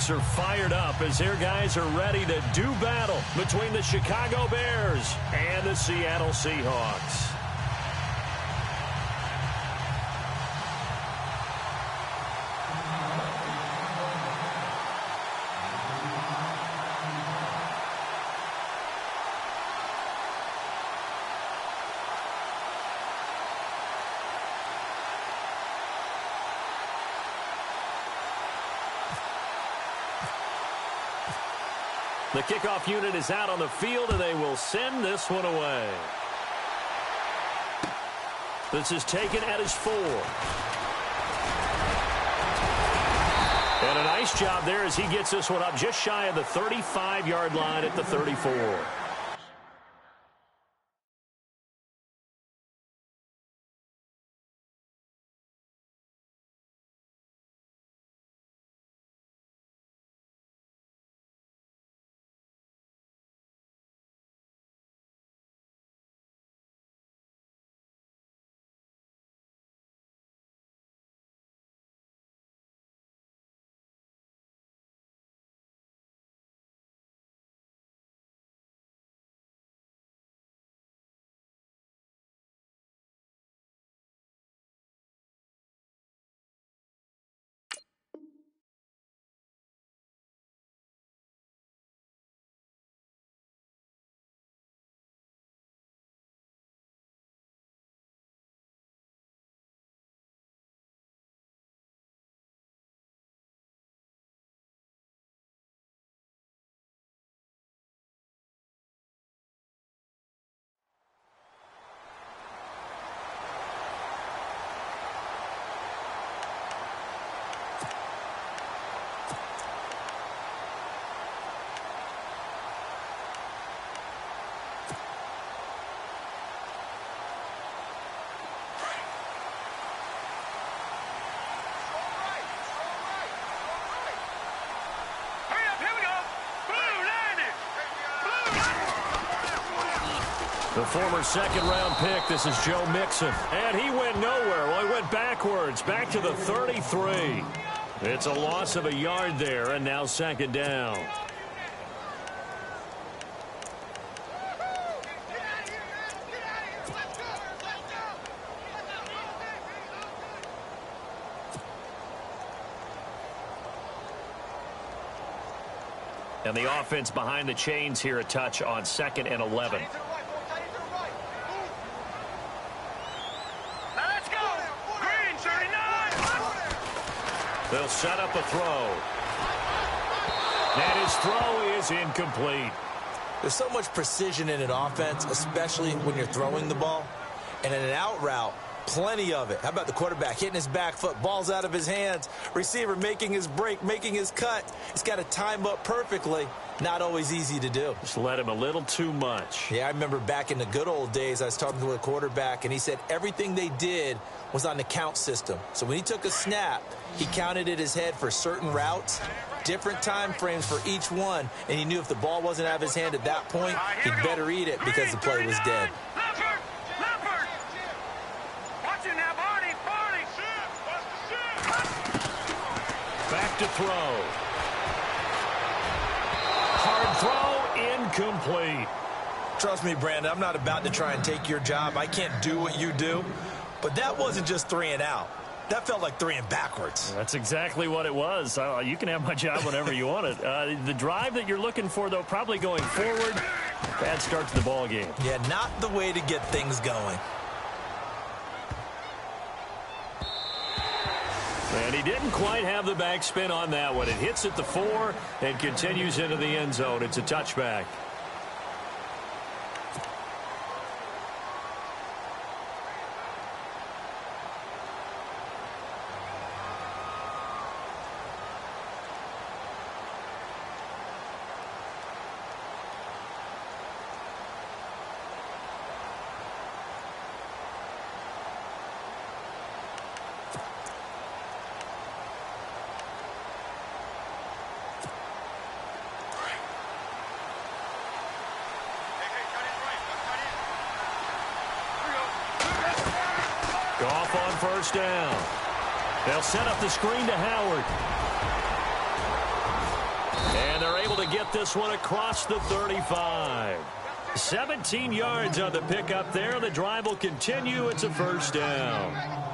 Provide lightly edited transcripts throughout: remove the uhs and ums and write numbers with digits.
folks are fired up as their guys are ready to do battle between the Chicago Bears and the Seattle Seahawks. The kickoff unit is out on the field, and they will send this one away. This is taken at his 4. And a nice job there as he gets this one up just shy of the 35-yard line at the 34. The former second-round pick, this is Joe Mixon. And he went nowhere. Well, he went backwards, back to the 33. It's a loss of a yard there, and now second down. And the offense behind the chains here a touch on 2nd and 11. They'll set up a throw. And his throw is incomplete. There's so much precision in an offense, especially when you're throwing the ball. And in an out route, plenty of it. How about the quarterback hitting his back foot, ball's out of his hands, receiver making his break, making his cut. He's got to time up perfectly. Not always easy to do. Just let him a little too much. Yeah, I remember back in the good old days, I was talking to a quarterback, and he said everything they did was on the count system. So when he took a snap, he counted in his head for certain routes, different time frames for each one, and he knew if the ball wasn't out of his hand at that point, he'd better eat it because the play was dead. Back to throw. Hard throw, incomplete. Trust me, Brandon, I'm not about to try and take your job. I can't do what you do. But that wasn't just 3 and out. That felt like 3 and backwards. That's exactly what it was. You can have my job whenever you want it. The drive that you're looking for, though, probably going forward. Bad start to the ball game. Yeah, not the way to get things going. And he didn't quite have the backspin on that one. It hits at the 4 and continues into the end zone. It's a touchback. Goff on first down. They'll set up the screen to Howard. get this one across the 35. 17 yards on the pickup there. The drive will continue. It's a first down.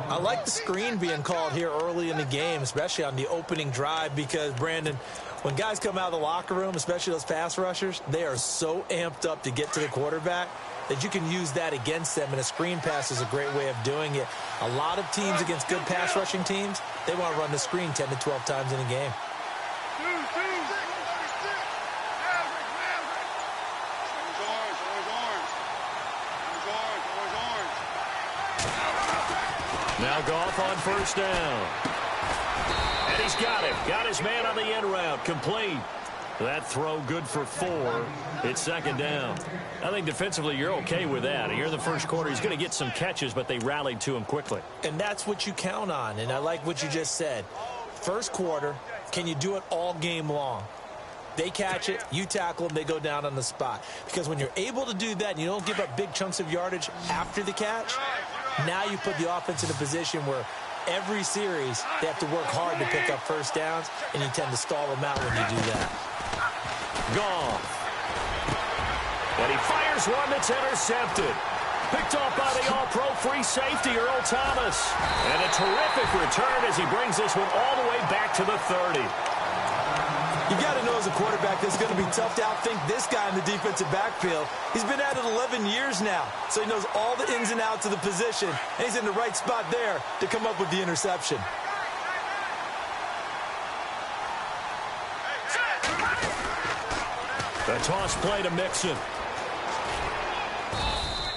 I like the screen being called here early in the game, especially on the opening drive, because, Brandon, when guys come out of the locker room, especially those pass rushers, they are so amped up to get to the quarterback that you can use that against them, and a screen pass is a great way of doing it. A lot of teams against good pass rushing teams, they want to run the screen 10 to 12 times in a game. Now Goff on first down. And he's got it. Got his man on the end route. Complete. That throw good for 4. It's second down. I think defensively you're okay with that. Here in the first quarter, he's going to get some catches, but they rallied to him quickly. And that's what you count on, and I like what you just said. First quarter, can you do it all game long? They catch it, you tackle them, they go down on the spot. Because when you're able to do that and you don't give up big chunks of yardage after the catch, now you put the offense in a position where every series they have to work hard to pick up first downs, and you tend to stall them out when you do that. Goff. And he fires one that's intercepted. Picked off by the all-pro free safety, Earl Thomas. And a terrific return as he brings this one all the way back to the 30. You got to know as a quarterback it's going to be tough to outthink this guy in the defensive backfield. He's been at it 11 years now, so he knows all the ins and outs of the position, and he's in the right spot there to come up with the interception. The toss play to Mixon.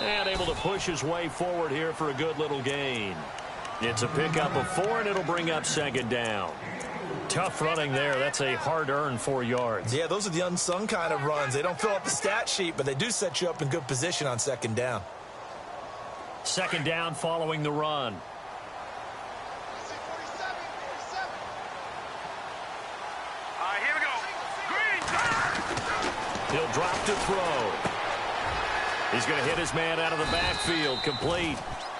And able to push his way forward here for a good little gain. It's a pickup of 4, and it'll bring up second down. Tough running there. That's a hard-earned 4 yards. Yeah, those are the unsung kind of runs. They don't fill up the stat sheet, but they do set you up in good position on second down. Second down following the run. Here we go. Green. He'll drop to throw. He's going to hit his man out of the backfield. Complete.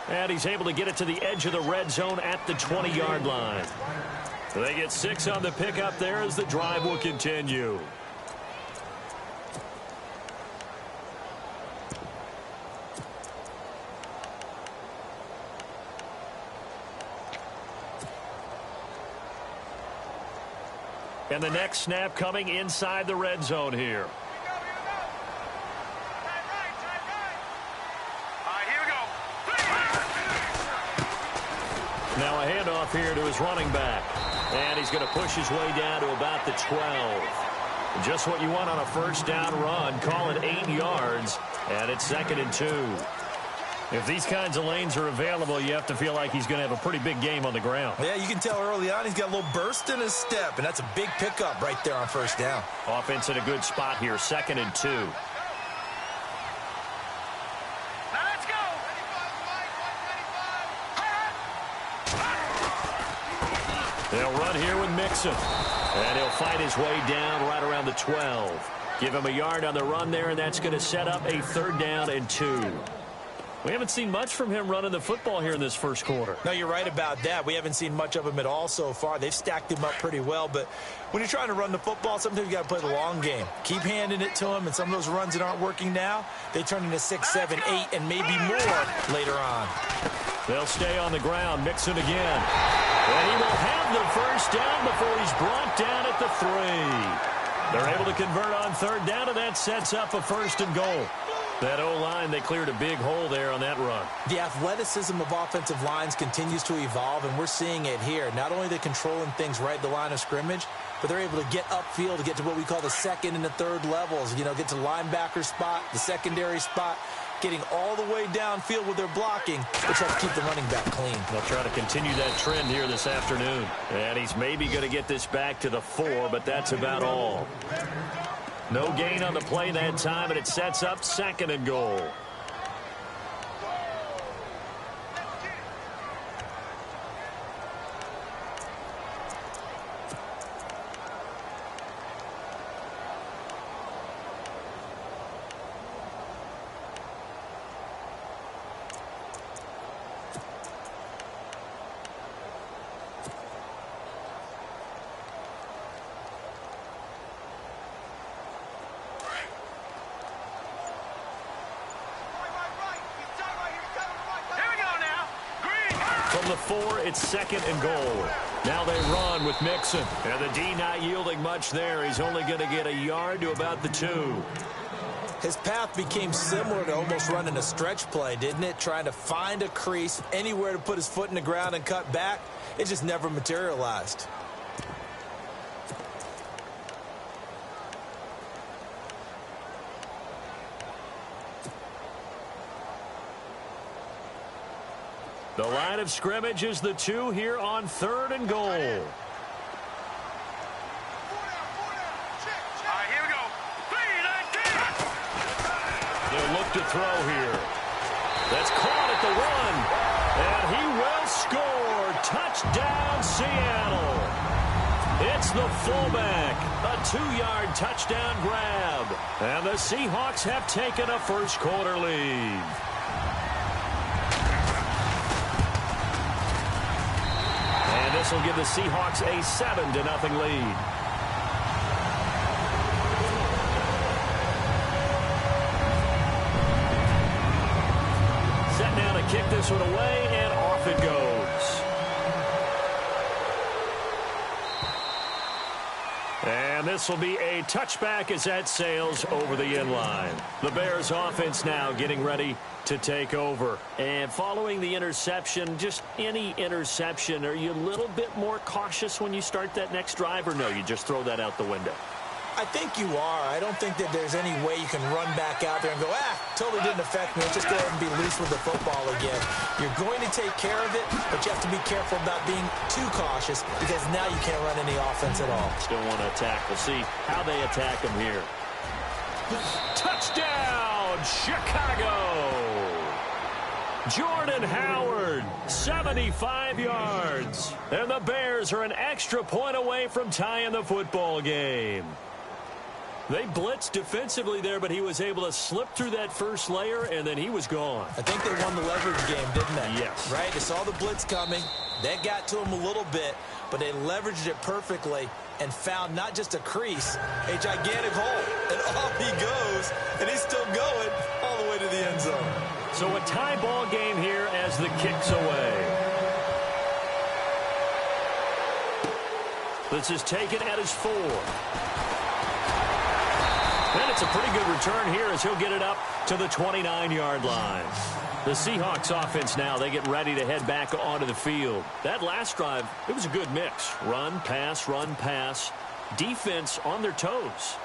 And he's able to get it to the edge of the red zone at the 20-yard line. They get 6 on the pickup there as the drive will continue. And the next snap coming inside the red zone here. Now a handoff here to his running back. And he's going to push his way down to about the 12. Just what you want on a first down run. Call it 8 yards. And it's 2nd and 2. If these kinds of lanes are available, you have to feel like he's going to have a pretty big game on the ground. Yeah, you can tell early on he's got a little burst in his step, and that's a big pickup right there on first down. Offense in a good spot here, 2nd and 2. They'll run here with Mixon. And he'll fight his way down right around the 12. Give him a yard on the run there, and that's going to set up a 3rd down and 2. We haven't seen much from him running the football here in this first quarter. No, you're right about that. We haven't seen much of him at all so far. They've stacked him up pretty well, but when you're trying to run the football, sometimes you got to play the long game. Keep handing it to him, and some of those runs that aren't working now, they turn into 6, 7, 8, and maybe more later on. They'll stay on the ground. Mixon again. And he will have the first down before he's brought down at the 3. They're able to convert on 3rd down, and that sets up a 1st and goal. That O-line, they cleared a big hole there on that run. The athleticism of offensive lines continues to evolve, and we're seeing it here. Not only are they controlling things right at the line of scrimmage, but they're able to get upfield to get to what we call the 2nd and the 3rd levels. You know, get to the linebacker spot, the secondary spot, getting all the way downfield with their blocking, which helps keep the running back clean. They'll try to continue that trend here this afternoon. And he's maybe going to get this back to the 4, but that's about all. No gain on the play that time, and it sets up 2nd and goal. From the 4, it's 2nd and goal. Now they run with Mixon. And the D not yielding much there. He's only going to get a yard to about the 2. His path became similar to almost running a stretch play, didn't it? Trying to find a crease, anywhere to put his foot in the ground and cut back. It just never materialized. The line of scrimmage is the 2 here on 3rd and goal. All right, here we go. They'll look to throw here. That's caught at the 1. And he will score. Touchdown, Seattle. It's the fullback. A 2-yard touchdown grab. And the Seahawks have taken a first-quarter lead. And this will give the Seahawks a 7-0 lead. Set now to kick this one away, and off it goes. And this will be a touchback as that sails over the end line. The Bears offense now getting ready to take over. And following the interception, just any interception, are you a little bit more cautious when you start that next drive, or no, you just throw that out the window? I think you are. I don't think that there's any way you can run back out there and go, totally didn't affect me. Let's just go ahead and be loose with the football again. You're going to take care of it, but you have to be careful about being too cautious because now you can't run any offense at all. Still want to attack. We'll see how they attack him here. Touchdown, Chicago! Jordan Howard, 75 yards. And the Bears are an extra point away from tying the football game. They blitzed defensively there, but he was able to slip through that first layer, and then he was gone. I think they won the leverage game, didn't they? Yes. Right? They saw the blitz coming. That got to him a little bit, but they leveraged it perfectly and found not just a crease, a gigantic hole. And off he goes, and he's still going all the way to the end zone. So a tie ball game here as the kick's away. This is taken at his 4. And it's a pretty good return here as he'll get it up to the 29-yard line. The Seahawks offense now, they get ready to head back onto the field. That last drive, it was a good mix. Run, pass, defense on their toes.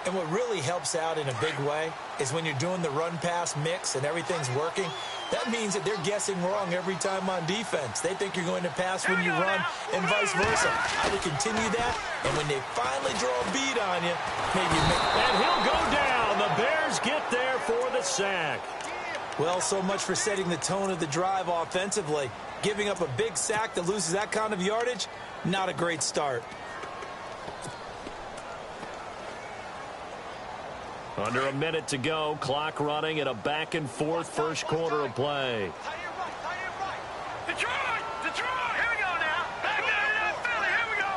And what really helps out in a big way is when you're doing the run-pass mix and everything's working, that means that they're guessing wrong every time on defense. They think you're going to pass when you run and vice versa. I would continue that, and when they finally draw a bead on you, maybe you make... And he'll go down. The Bears get there for the sack. Well, so much for setting the tone of the drive offensively. Giving up a big sack that loses that kind of yardage, not a great start. Under a minute to go, clock running at a back-and-forth first quarter of play. Detroit! Detroit! Here we go now. Back there, Philly. Here we go.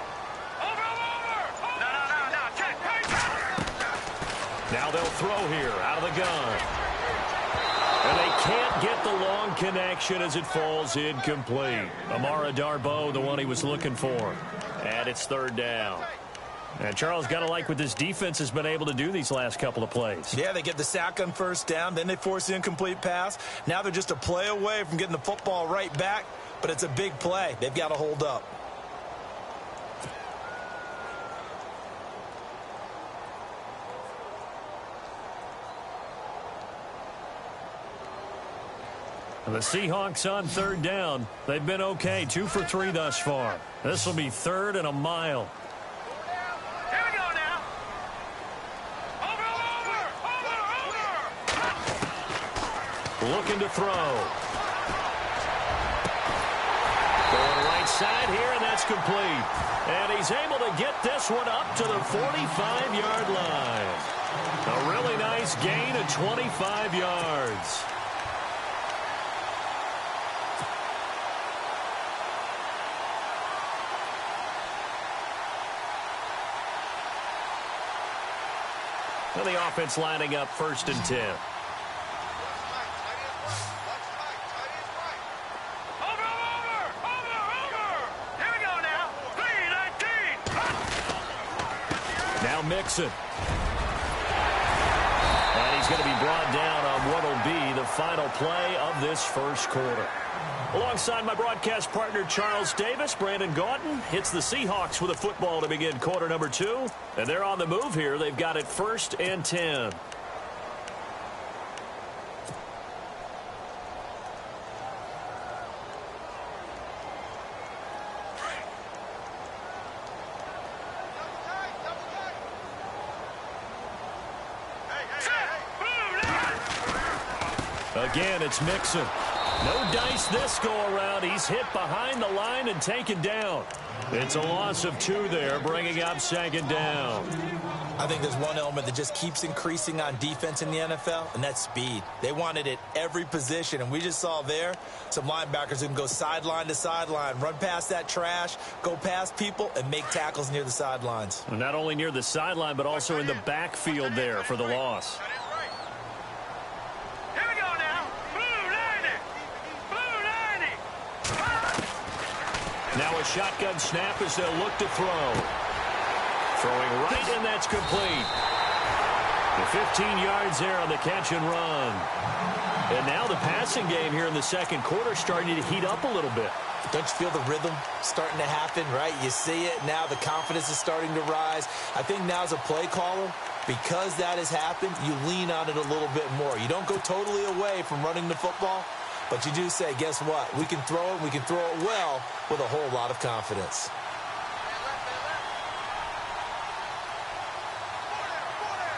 Over. No. Check. Now they'll throw here out of the gun. And they can't get the long connection as it falls incomplete. Amara Darboh, the one he was looking for. And it's 3rd down. And Charles, got to like what this defense has been able to do these last couple of plays. Yeah, they get the sack on 1st down, then they force the incomplete pass. Now they're just a play away from getting the football right back, but it's a big play. They've got to hold up. The Seahawks on 3rd down. They've been okay, 2 for 3 thus far. This will be 3rd and a mile. Here we go now. Over. Looking to throw. Going right side here, and that's complete. And he's able to get this one up to the 45-yard line. A really nice gain of 25 yards. And the offense lining up 1st and 10. Over. Now Mixon. And he's going to be brought down on what will be the final play of this first quarter. Alongside my broadcast partner, Charles Davis, Brandon Gaudin hits the Seahawks with a football to begin quarter number 2. And they're on the move here. They've got it 1st and 10. Again, it's Mixon. No dice this go-around. He's hit behind the line and taken down. It's a loss of 2 there, bringing up 2nd down. I think there's one element that just keeps increasing on defense in the NFL, and that's speed. They want it at every position, and we just saw there some linebackers who can go sideline to sideline, run past that trash, go past people, and make tackles near the sidelines. Not only near the sideline, but also in the backfield there for the loss. Now a shotgun snap as they'll look to throw. Throwing right, and that's complete. The 15 yards there on the catch and run. And now the passing game here in the second quarter starting to heat up a little bit. Don't you feel the rhythm starting to happen, right? You see it now. The confidence is starting to rise. I think now as a play caller, because that has happened, you lean on it a little bit more. You don't go totally away from running the football. But you do say, guess what? We can throw it. We can throw it well with a whole lot of confidence.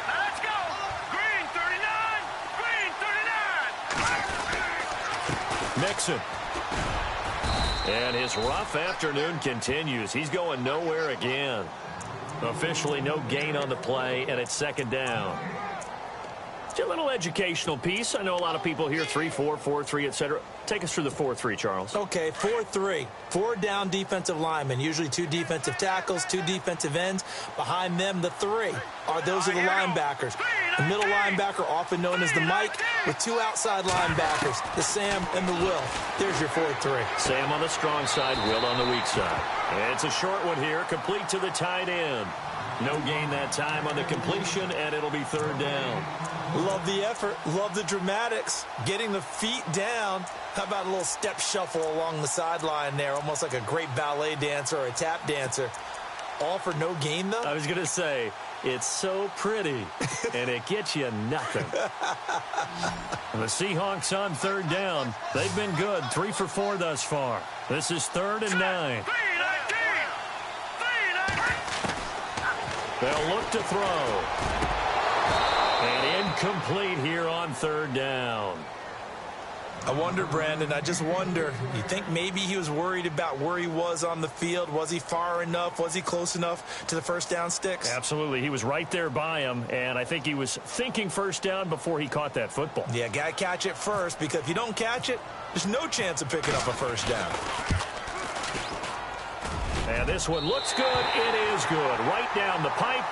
Now let's go. Green 39. Green 39. Mixon. And his rough afternoon continues. He's going nowhere again. Officially no gain on the play, and it's 2nd down. A little educational piece. I know a lot of people hear 3-4, 4-3, etc. Take us through the 4-3, Charles. Okay, 4-3. 4 down defensive linemen, usually 2 defensive tackles, 2 defensive ends. Behind them, the 3 those are the linebackers. The middle linebacker, often known as the Mike, with 2 outside linebackers, the Sam and the Will. There's your 4-3. Sam on the strong side, Will on the weak side. And it's a short one here, complete to the tight end. No gain that time on the completion, and it'll be 3rd down. Love the effort. Love the dramatics. Getting the feet down. How about a little step shuffle along the sideline there, almost like a great ballet dancer or a tap dancer. All for no gain, though? I was going to say, it's so pretty, and it gets you nothing. The Seahawks on 3rd down. They've been good, 3 for 4 thus far. This is 3rd and 9. They'll look to throw. And incomplete here on 3rd down. I wonder, Brandon, I just wonder, you think maybe he was worried about where he was on the field? Was he far enough? Was he close enough to the first down sticks? Absolutely. He was right there by him, and I think he was thinking first down before he caught that football. Yeah, got to catch it first, because if you don't catch it, there's no chance of picking up a first down. And this one looks good. It is good. Right down the pipe.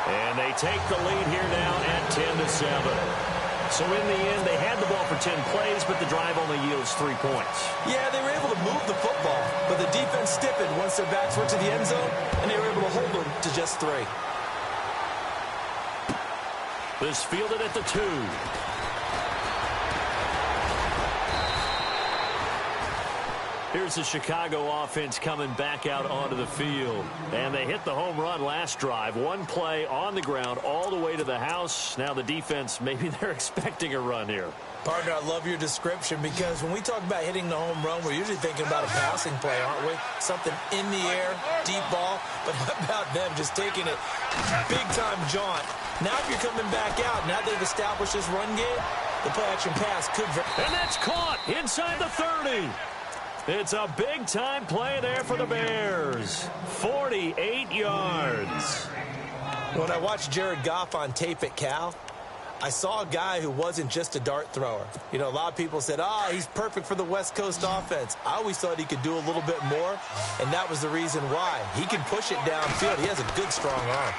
And they take the lead here now at 10-7. So in the end, they had the ball for 10 plays, but the drive only yields 3 points. Yeah, they were able to move the football, but the defense stiffened once their backs were to the end zone, and they were able to hold them to just 3. This fielded at the 2. Here's the Chicago offense coming back out onto the field. And they hit the home run last drive. 1 play on the ground all the way to the house. Now the defense, maybe they're expecting a run here. Partner, I love your description, because when we talk about hitting the home run, we're usually thinking about a passing play, aren't we? Something in the air, deep ball. But how about them just taking it big-time jaunt? Now if you're coming back out, now they've established this run game, the play-action pass could... And that's caught inside the 30. It's a big-time play there for the Bears. 48 yards. When I watched Jared Goff on tape at Cal, I saw a guy who wasn't just a dart thrower. You know, a lot of people said, he's perfect for the West Coast offense. I always thought he could do a little bit more, and that was the reason why. He can push it downfield. He has a good, strong arm.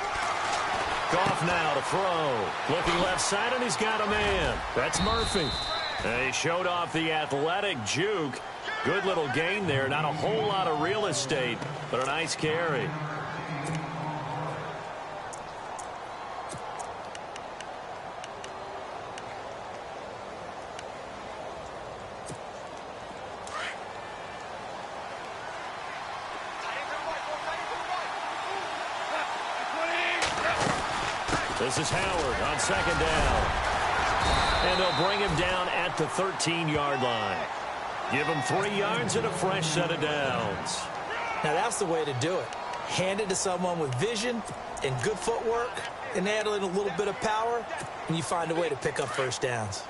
Goff now to throw. Looking left side, and he's got a man. That's Murphy. And he showed off the athletic juke. Good little gain there. Not a whole lot of real estate, but a nice carry. This is Howard on second down. And they'll bring him down at the 13-yard line. Give him 3 yards and a fresh set of downs. Now, that's the way to do it. Hand it to someone with vision and good footwork and add in a little bit of power, and you find a way to pick up first downs.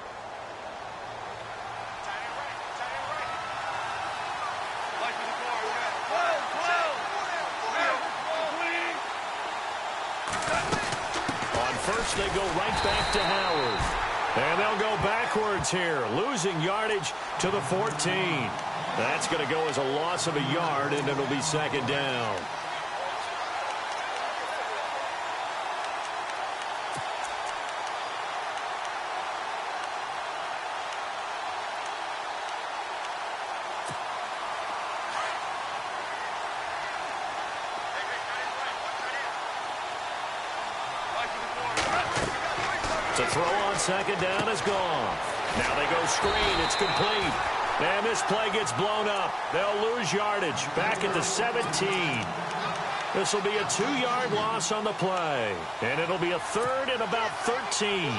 On first, they go right back to Howard. And they'll go backwards here, losing yardage to the 14. That's going to go as a loss of a yard, and it'll be second down. To throw on second down is gone. Now they go screen. It's complete. And this play gets blown up. They'll lose yardage back at the 17. This will be a 2-yard loss on the play. And it'll be a third and about 13.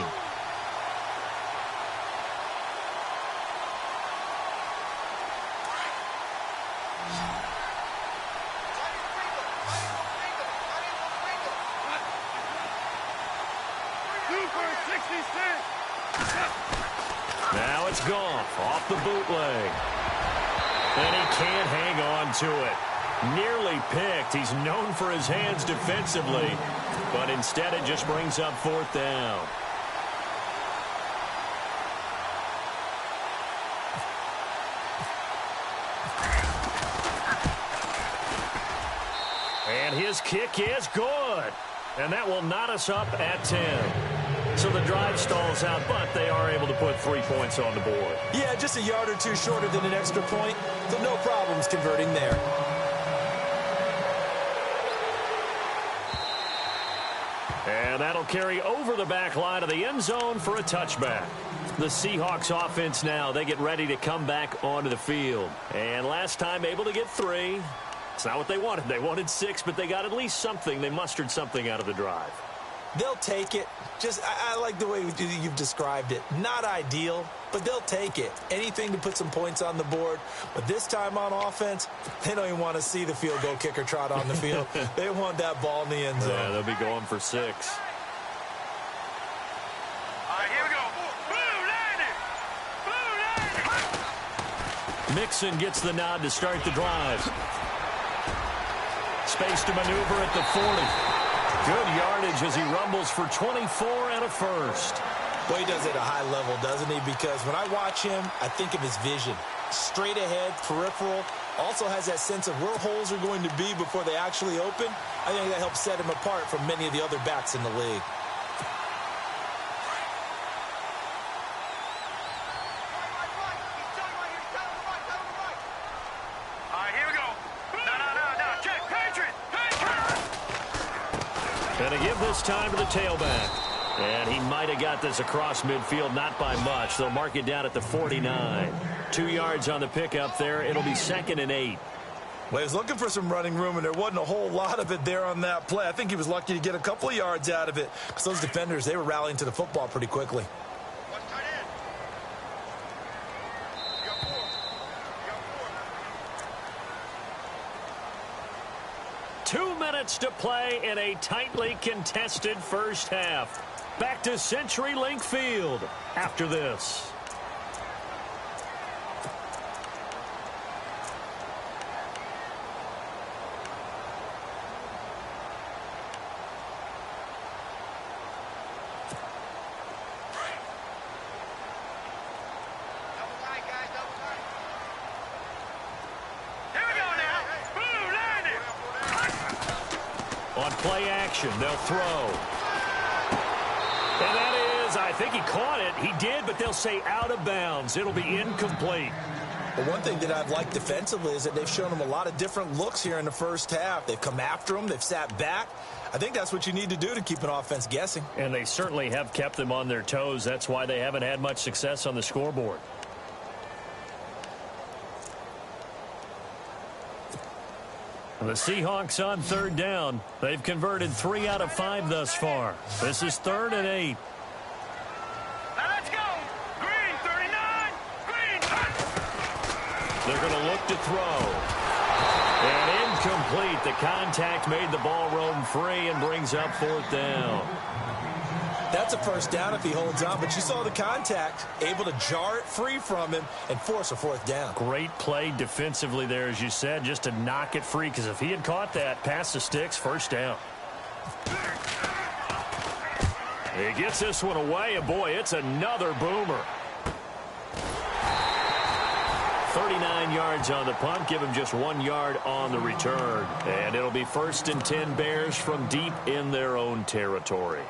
Now it's Goff off the bootleg. And he can't hang on to it. Nearly picked. He's known for his hands defensively. But instead it just brings up fourth down. And his kick is good. And that will knot us up at 10. So the drive stalls out, but they are able to put 3 points on the board. Yeah, just a yard or two shorter than an extra point, so no problems converting there. And that'll carry over the back line of the end zone for a touchback. The Seahawks offense now, they get ready to come back onto the field. And last time able to get 3. It's not what they wanted. They wanted 6, but they got at least something. They mustered something out of the drive. They'll take it. I like the way you've described it. Not ideal, but they'll take it. Anything to put some points on the board. But this time on offense, they don't even want to see the field goal kicker trot on the field. They want that ball in the end zone. Yeah, they'll be going for 6. All right, here we go. Blue landing. Mixon gets the nod to start the drive. Space to maneuver at the 40. Good yardage as he rumbles for 24 and a first. Well, he does it at a high level, doesn't he? Because when I watch him, I think of his vision. Straight ahead, peripheral. Also has that sense of where holes are going to be before they actually open. I think that helps set him apart from many of the other backs in the league. And to give this time to the tailback. And he might have got this across midfield, not by much. They'll mark it down at the 49. 2 yards on the pickup there. It'll be 2nd and 8. Well, he was looking for some running room, and there wasn't a whole lot of it there on that play. I think he was lucky to get a couple of yards out of it because those defenders, they were rallying to the football pretty quickly. 2 minutes to play in a tightly contested first half. Back to CenturyLink Field after this. On play action, they'll throw. And that is, I think he caught it. He did, but they'll say out of bounds. It'll be incomplete. But one thing that I've liked defensively is that they've shown him a lot of different looks here in the first half. They've come after him. They've sat back. I think that's what you need to do to keep an offense guessing. And they certainly have kept them on their toes. That's why they haven't had much success on the scoreboard. The Seahawks on third down. They've converted 3 out of 5 thus far. This is 3rd and 8. Now let's go. Green, 39. Green. They're going to look to throw. And incomplete. The contact made the ball roam free and brings up 4th down. That's a first down if he holds on, but you saw the contact, able to jar it free from him and force a 4th down. Great play defensively there, as you said, just to knock it free, because if he had caught that, past the sticks, first down. He gets this one away, and boy, it's another boomer. 39 yards on the punt, give him just 1 yard on the return. And it'll be 1st and 10 Bears from deep in their own territory.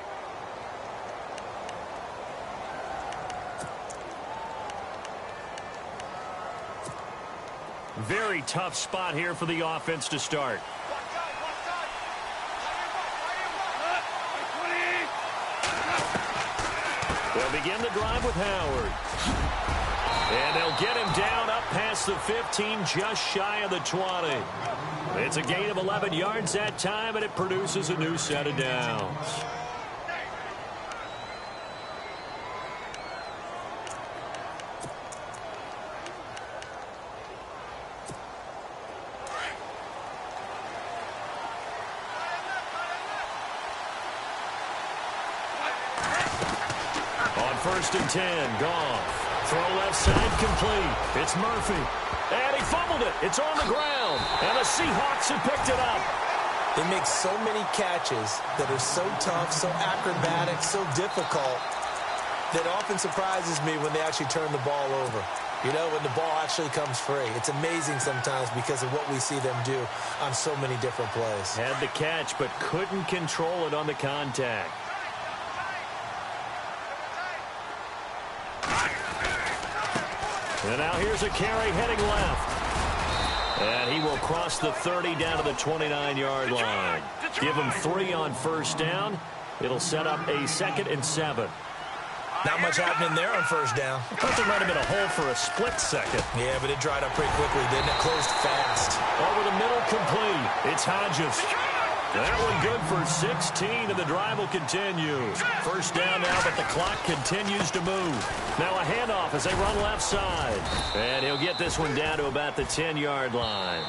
Very tough spot here for the offense to start. They'll begin the drive with Howard. And they'll get him down up past the 15, just shy of the 20. It's a gain of 11 yards that time, and it produces a new set of downs. On 1st and 10, Goff. Throw left side complete. It's Murphy. And he fumbled it. It's on the ground. And the Seahawks have picked it up. They make so many catches that are so tough, so acrobatic, so difficult, that often surprises me when they actually turn the ball over. You know, when the ball actually comes free. It's amazing sometimes because of what we see them do on so many different plays. Had the catch, but couldn't control it on the contact. And now here's a carry heading left. And he will cross the 30 down to the 29-yard line. Give him 3 on 1st down. It'll set up a 2nd and 7. Not much happening there on 1st down. I thought there might have been a hole for a split second. Yeah, but it dried up pretty quickly, didn't it? Closed fast. Over the middle, complete. It's Hodges. That one good for 16, and the drive will continue. 1st down now, but the clock continues to move. Now a handoff as they run left side. And he'll get this one down to about the 10-yard line.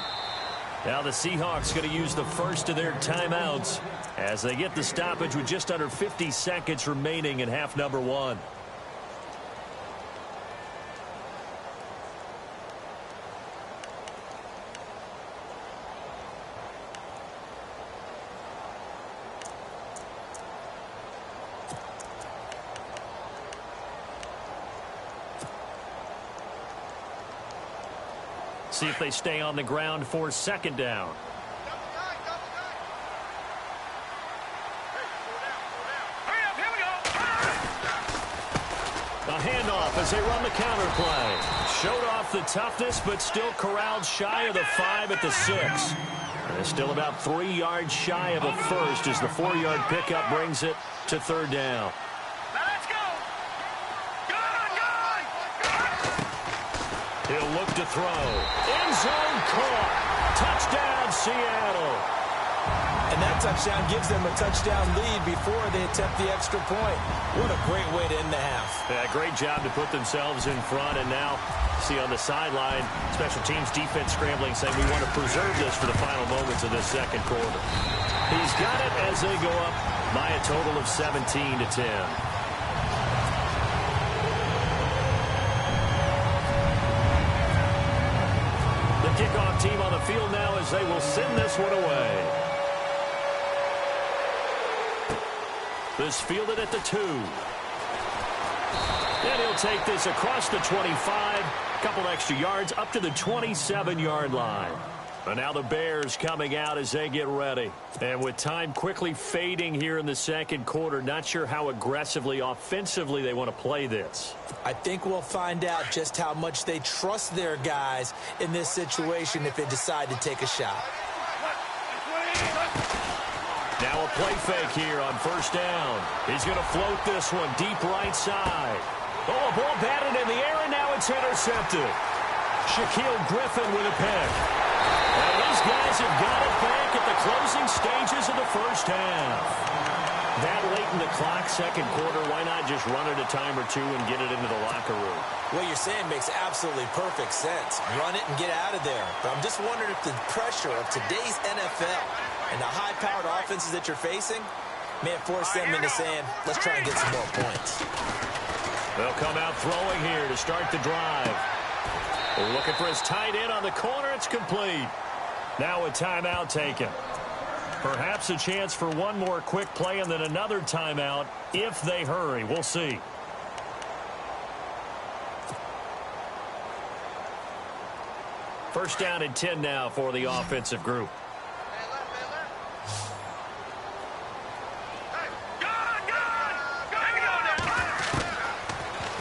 Now the Seahawks going to use the first of their timeouts as they get the stoppage with just under 50 seconds remaining in half number 1. See if they stay on the ground for 2nd down. A handoff as they run the counter play. Showed off the toughness, but still corralled shy of the 5 at the 6. And still about 3 yards shy of a first as the 4-yard pickup brings it to 3rd down. He'll look to throw. End zone caught. Touchdown, Seattle. And that touchdown gives them a touchdown lead before they attempt the extra point. What a great way to end the half. Yeah, great job to put themselves in front. And now, see on the sideline, special teams defense scrambling, saying we want to preserve this for the final moments of this 2nd quarter. He's got it as they go up by a total of 17-10. Kickoff team on the field now as they will send this one away. This fielded at the 2. And he'll take this across the 25. A couple extra yards up to the 27-yard line. And now the Bears coming out as they get ready. And with time quickly fading here in the 2nd quarter, not sure how aggressively, offensively they want to play this. I think we'll find out just how much they trust their guys in this situation if they decide to take a shot. Now a play fake here on 1st down. He's going to float this one deep right side. Oh, a ball batted in the air, and now it's intercepted. Shaquille Griffin with a pick. And these guys have got it back at the closing stages of the first half. That late in the clock, second quarter, why not just run it a time or two and get it into the locker room? What you're saying makes absolutely perfect sense. Run it and get out of there. But I'm just wondering if the pressure of today's NFL and the high-powered offenses that you're facing may have forced them into saying, let's try and get some more points. They'll come out throwing here to start the drive. Looking for his tight end on the corner. It's complete. Now a timeout taken. Perhaps a chance for one more quick play and then another timeout if they hurry. We'll see. First down and 10 now for the offensive group.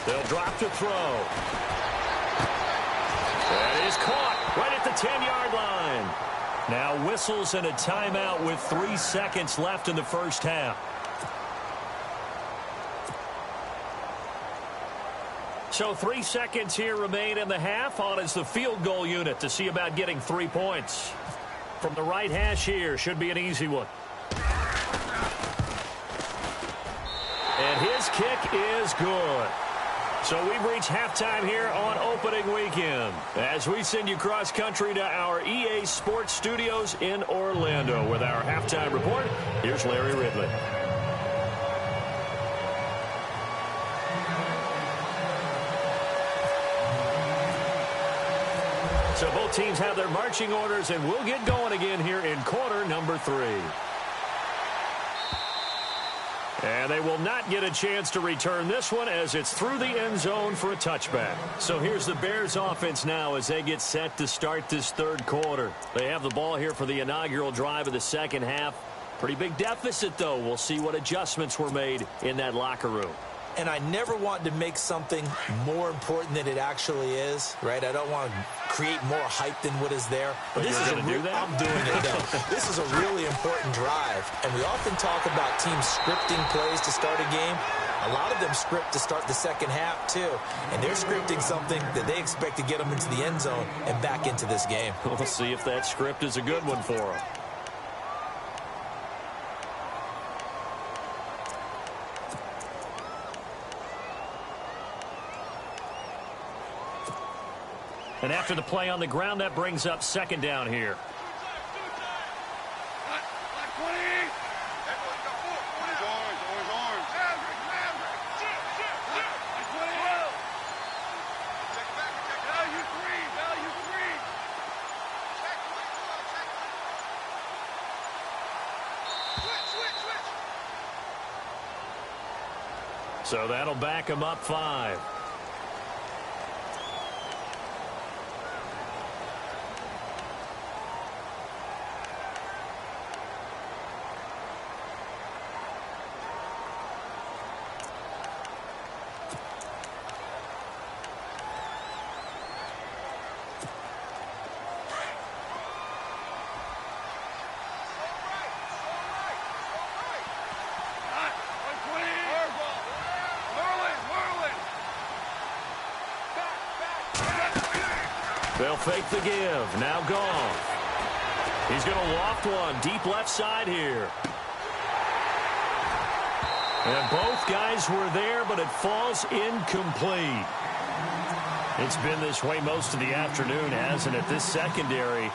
They'll drop to throw. That is caught right at the 10-yard line. Now whistles and a timeout with 3 seconds left in the first half. So 3 seconds here remain in the half. On is the field goal unit to see about getting 3 points. From the right hash here, should be an easy one. And his kick is good. So we've reached halftime here on opening weekend as we send you cross-country to our EA Sports Studios in Orlando with our halftime report. Here's Larry Ridley. So both teams have their marching orders, and we'll get going again here in quarter number 3. And they will not get a chance to return this one as it's through the end zone for a touchback. So here's the Bears offense now as they get set to start this third quarter. They have the ball here for the inaugural drive of the second half. Pretty big deficit, though. We'll see what adjustments were made in that locker room. And I never want to make something more important than it actually is, right? I don't want to create more hype than what is there. But this is going to do that? I'm doing it, though. This is a really important drive. And we often talk about teams scripting plays to start a game. A lot of them script to start the second half, too. And they're scripting something that they expect to get them into the end zone and back into this game. We'll see if that script is a good one for them. And after the play on the ground, that brings up second down here. So that'll back him up 5. They'll fake the give. Now gone. He's going to loft one deep left side here. And both guys were there, but it falls incomplete. It's been this way most of the afternoon, hasn't it? This secondary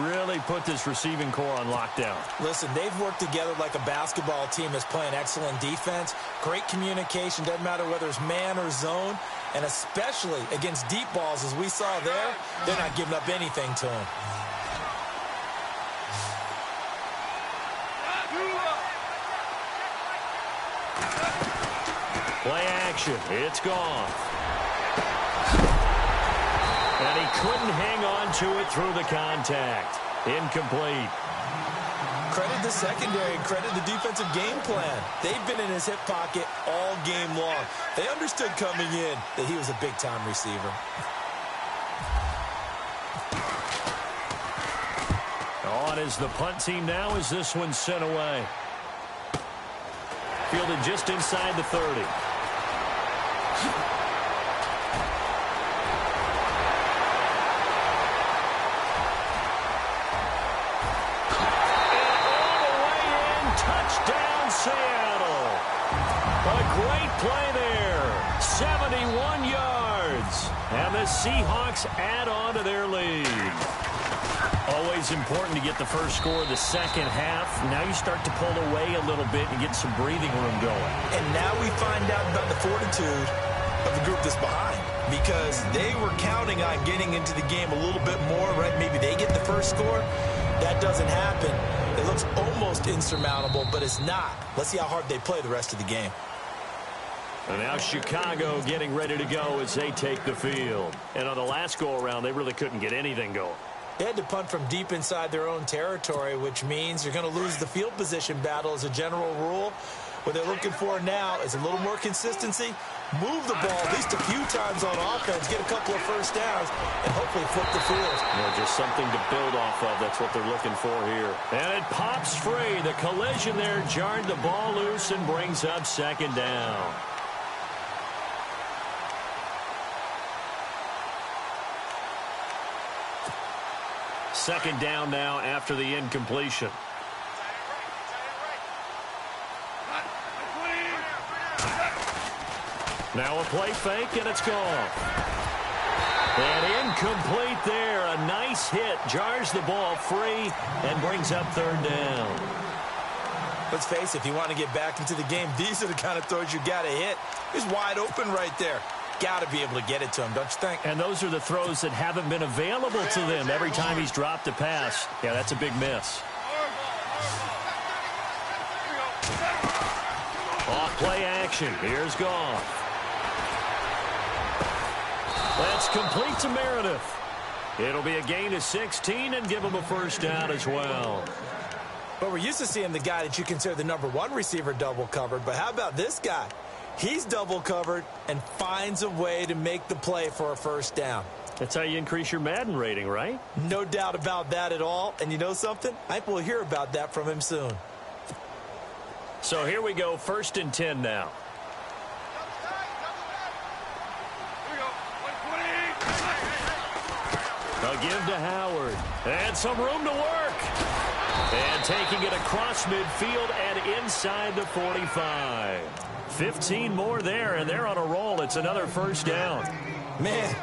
really put this receiving core on lockdown. Listen, they've worked together like a basketball team that's playing excellent defense. Great communication. Doesn't matter whether it's man or zone. And especially against deep balls, as we saw there, they're not giving up anything to him. Play action. It's gone. And he couldn't hang on to it through the contact. Incomplete. Credit the secondary and credit the defensive game plan. They've been in his hip pocket all game long. They understood coming in that he was a big-time receiver. On is the punt team now as this one's sent away. Fielded just inside the 30. Seattle. A great play there. 71 yards. And the Seahawks add on to their lead. Always important to get the first score of the second half. Now you start to pull away a little bit and get some breathing room going. And now we find out about the fortitude of the group that's behind, because they were counting on getting into the game a little bit more, right? Maybe they get the first score. That doesn't happen. It looks almost insurmountable, but it's not. Let's see how hard they play the rest of the game. And now Chicago getting ready to go as they take the field. And on the last go-around, they really couldn't get anything going. They had to punt from deep inside their own territory, which means you're going to lose the field position battle as a general rule. What they're looking for now is a little more consistency, move the ball at least a few times on offense, get a couple of first downs, and hopefully flip the field. Just something to build off of. That's what they're looking for here. And it pops free. The collision there jarred the ball loose and brings up second down. Second down now after the incompletion. Now a play fake, and it's gone. And incomplete there. A nice hit. Jars the ball free and brings up third down. Let's face it, if you want to get back into the game, these are the kind of throws you got to hit. He's wide open right there. Got to be able to get it to him, don't you think? And those are the throws that haven't been available to them every time he's dropped a pass. Yeah, that's a big miss. Off play action. Here's Goff. That's complete to Meredith. It'll be a gain of 16 and give him a first down as well. But we're used to seeing the guy that you consider the #1 receiver double covered. But how about this guy? He's double covered and finds a way to make the play for a first down. That's how you increase your Madden rating, right? No doubt about that at all. And you know something? I think we'll hear about that from him soon. So here we go, 1st and 10 now. A give to Howard. And some room to work. And taking it across midfield and inside the 45. 15 more there, and they're on a roll. It's another first down. Man,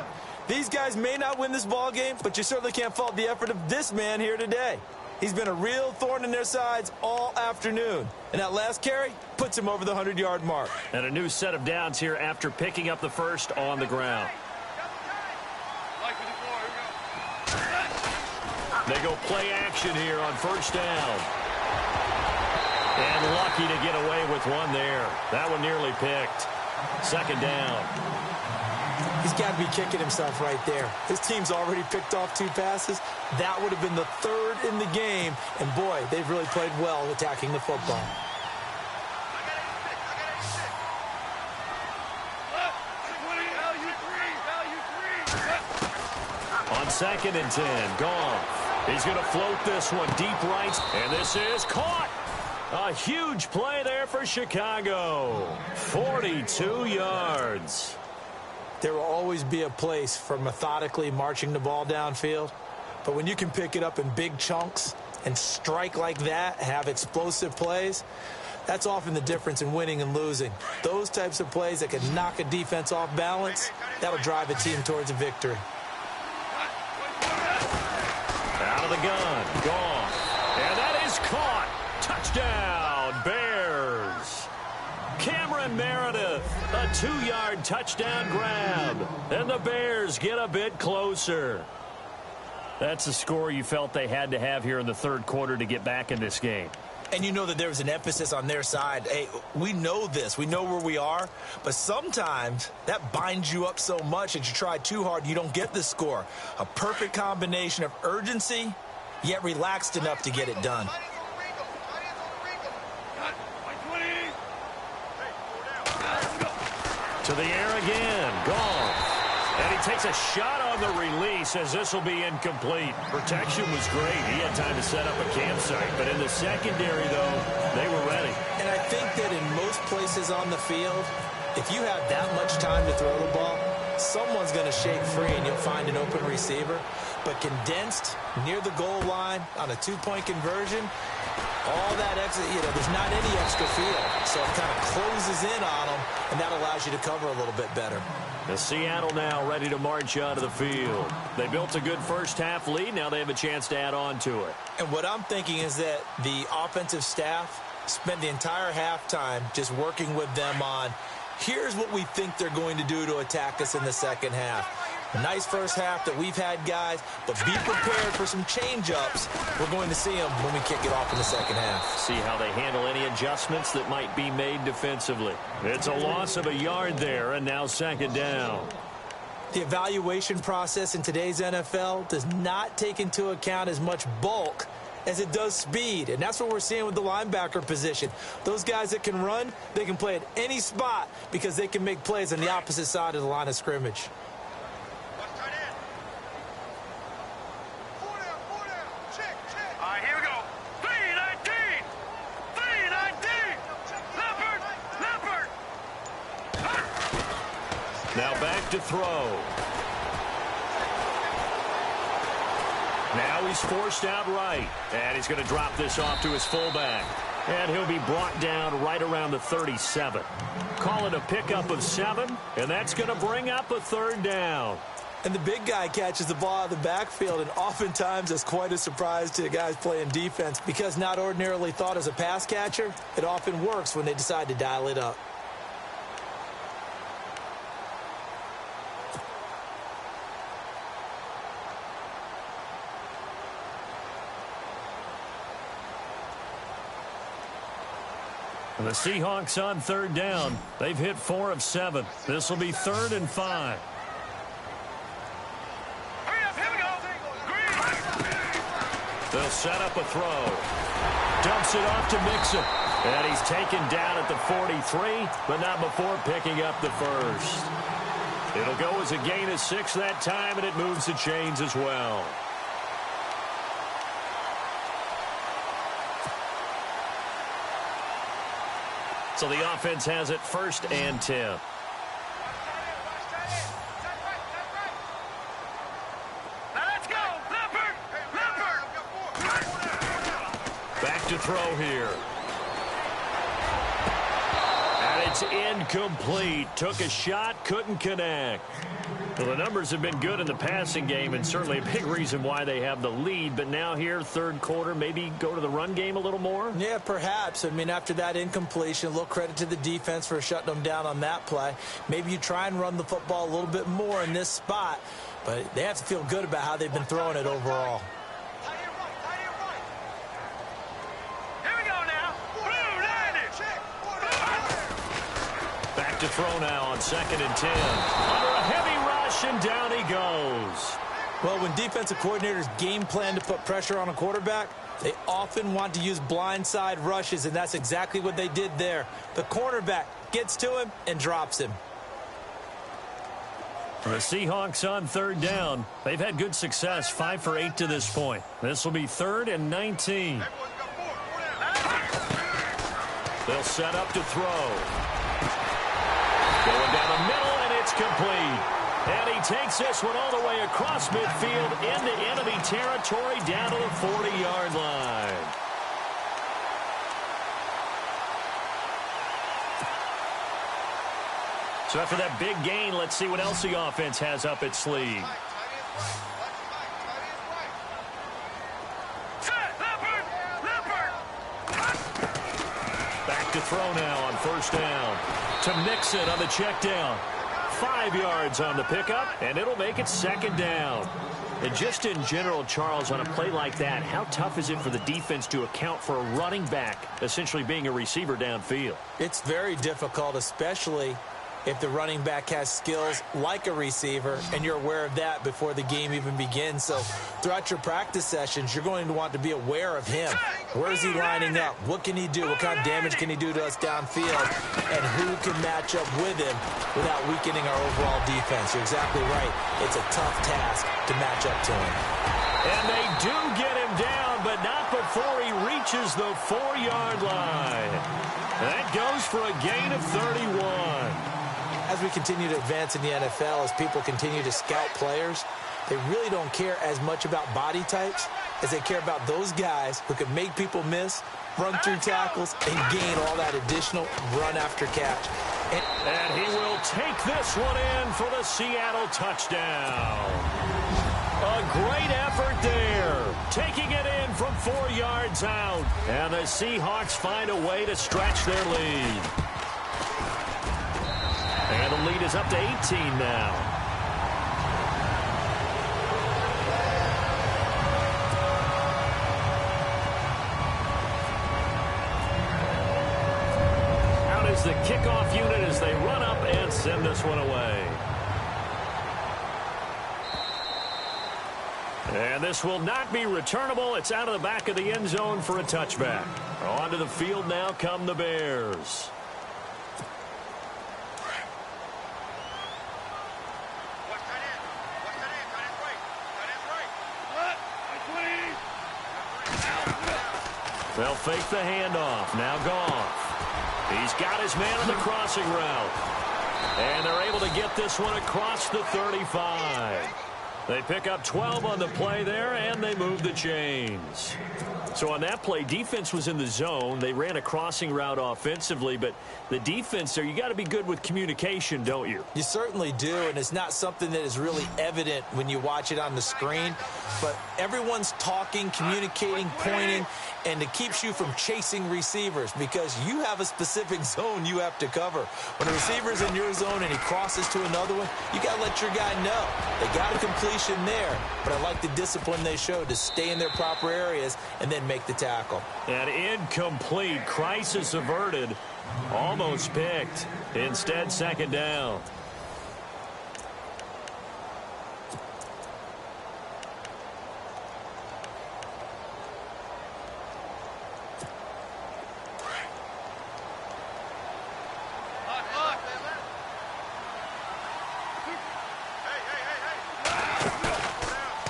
these guys may not win this ball game, but you certainly can't fault the effort of this man here today. He's been a real thorn in their sides all afternoon. And that last carry puts him over the 100-yard mark. And a new set of downs here after picking up the first on the ground. They go play action here on first down. And lucky to get away with one there. That one nearly picked. Second down. He's got to be kicking himself right there. His team's already picked off 2 passes. That would have been the 3rd in the game. And, boy, they've really played well attacking the football. On 2nd and 10, Goff. He's going to float this one deep right. And this is caught. A huge play there for Chicago. 42 yards. There will always be a place for methodically marching the ball downfield. But when you can pick it up in big chunks and strike like that, have explosive plays, that's often the difference in winning and losing. Those types of plays that can knock a defense off balance, that'll drive a team towards a victory. Out of the gun, Goff. And that is caught. Touchdown, Bears. Cameron Meredith, a 2-yard touchdown grab. And the Bears get a bit closer. That's the score you felt they had to have here in the 3rd quarter to get back in this game. And you know that there was an emphasis on their side. Hey, we know this. We know where we are. But sometimes that binds you up so much that you try too hard, you don't get the score. A perfect combination of urgency, yet relaxed enough to get it done. To the air again. Goff. And he takes a shot on the release as this will be incomplete. Protection was great. He had time to set up a campsite. But in the secondary, though, they were ready. And I think that in most places on the field, if you have that much time to throw the ball, someone's going to shake free and you'll find an open receiver. But condensed near the goal line on a 2-point conversion, All that extra, there's not any extra field. So it kind of closes in on them, and that allows you to cover a little bit better. The Seattle now ready to march onto the field. They built a good first-half lead. Now they have a chance to add on to it. And what I'm thinking is that the offensive staff spent the entire halftime just working with them on, here's what we think they're going to do to attack us in the second half. Nice first half that we've had, guys, but be prepared for some change-ups. We're going to see them when we kick it off in the second half. See how they handle any adjustments that might be made defensively. It's a loss of a yard there, and now second down. The evaluation process in today's NFL does not take into account as much bulk as it does speed, and that's what we're seeing with the linebacker position. Those guys that can run, they can play at any spot because they can make plays on the opposite side of the line of scrimmage. Now back to throw. Now he's forced out right. And he's going to drop this off to his fullback. And he'll be brought down right around the 37. Call it a pickup of 7. And that's going to bring up a third down. And the big guy catches the ball out of the backfield, and oftentimes that's quite a surprise to the guys playing defense. Because not ordinarily thought as a pass catcher, it often works when they decide to dial it up. The Seahawks on third down. They've hit 4 of 7. This will be 3rd and 5. They'll set up a throw. Dumps it off to Mixon. And he's taken down at the 43, but not before picking up the first. It'll go as a gain of 6 that time, and it moves the chains as well. So the offense has it 1st and 10. Back to throw here. And it's incomplete. Took a shot, couldn't connect. Well, the numbers have been good in the passing game, and certainly a big reason why they have the lead. But now here, third quarter, maybe go to the run game a little more? Yeah, perhaps. I mean, after that incompletion, a little credit to the defense for shutting them down on that play. Maybe you try and run the football a little bit more in this spot. But they have to feel good about how they've been throwing it overall. Back to throw now on 2nd and 10. Under a heavy rush, and down he goes. Well, when defensive coordinators game plan to put pressure on a quarterback, they often want to use blindside rushes, and that's exactly what they did there. The cornerback gets to him and drops him. The Seahawks on third down. They've had good success, 5 for 8 to this point. This will be 3rd and 19. They'll set up to throw. Going down the middle, and it's complete. And he takes this one all the way across midfield into enemy territory down to the 40-yard line. So after that big gain, let's see what else the offense has up its sleeve. Back to throw now on 1st down. To Mixon on the check down. 5 yards on the pickup, and it'll make it 2nd down. And just in general, Charles, on a play like that, how tough is it for the defense to account for a running back essentially being a receiver downfield? It's very difficult, especially if the running back has skills like a receiver, and you're aware of that before the game even begins. So throughout your practice sessions, you're going to want to be aware of him. Where is he lining up? What can he do? What kind of damage can he do to us downfield? And who can match up with him without weakening our overall defense? You're exactly right. It's a tough task to match up to him. And they do get him down, but not before he reaches the 4-yard line. That goes for a gain of 31. As we continue to advance in the NFL, as people continue to scout players, they really don't care as much about body types as they care about those guys who can make people miss run through tackles, and gain all that additional run after catch. And he will take this one in for the Seattle touchdown. A great effort there, taking it in from 4 yards out. And the Seahawks find a way to stretch their lead. And the lead is up to 18 now. The kickoff unit as they run up and send this one away. And this will not be returnable. It's out of the back of the end zone for a touchback. Onto the field now come the Bears. They'll fake the handoff. Now Goff. He's got his man on the crossing route. And they're able to get this one across the 35. They pick up 12 on the play there, and they move the chains. So on that play, defense was in the zone. They ran a crossing route offensively, but the defense there, you got to be good with communication, don't you? You certainly do, and it's not something that is really evident when you watch it on the screen. But everyone's talking, communicating, pointing, and it keeps you from chasing receivers because you have a specific zone you have to cover. When a receiver's in your zone and he crosses to another one, you got to let your guy know. They got a completion there, but I like the discipline they showed to stay in their proper areas and then make the tackle. An incomplete, crisis averted, almost picked. Instead, second down.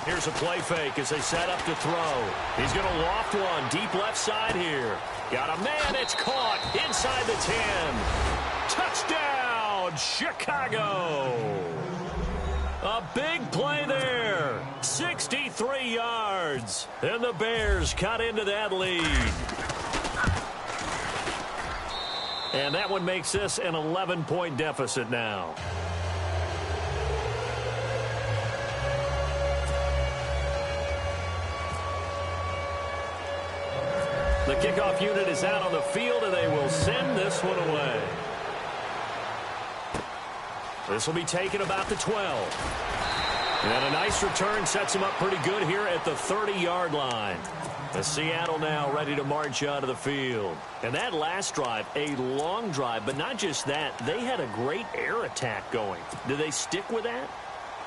Here's a play fake as they set up to throw. He's going to loft one deep left side here. Got a man. It's caught inside the 10. Touchdown, Chicago. A big play there. 63 yards. And the Bears cut into that lead. And that one makes this an 11-point deficit now. The kickoff unit is out on the field, and they will send this one away. This will be taken about the 12. And a nice return sets him up pretty good here at the 30-yard line. As Seattle now ready to march out of the field. And that last drive, a long drive, but not just that. They had a great air attack going. Do they stick with that?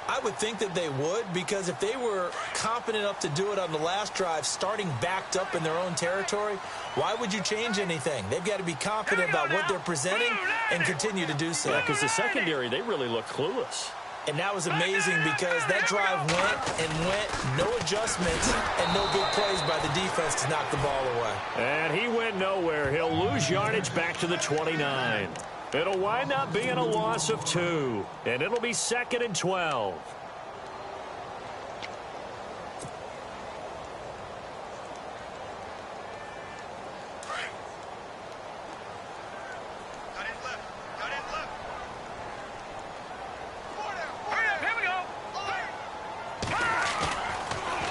I would think that they would, because if they were confident enough to do it on the last drive, starting backed up in their own territory, why would you change anything? They've got to be confident about what they're presenting and continue to do so. Yeah, because the secondary, they really look clueless. And that was amazing because that drive went and went, no adjustments, and no big plays by the defense to knock the ball away. And he went nowhere. He'll lose yardage back to the 29. It'll wind up being a loss of 2, and it'll be 2nd and 12.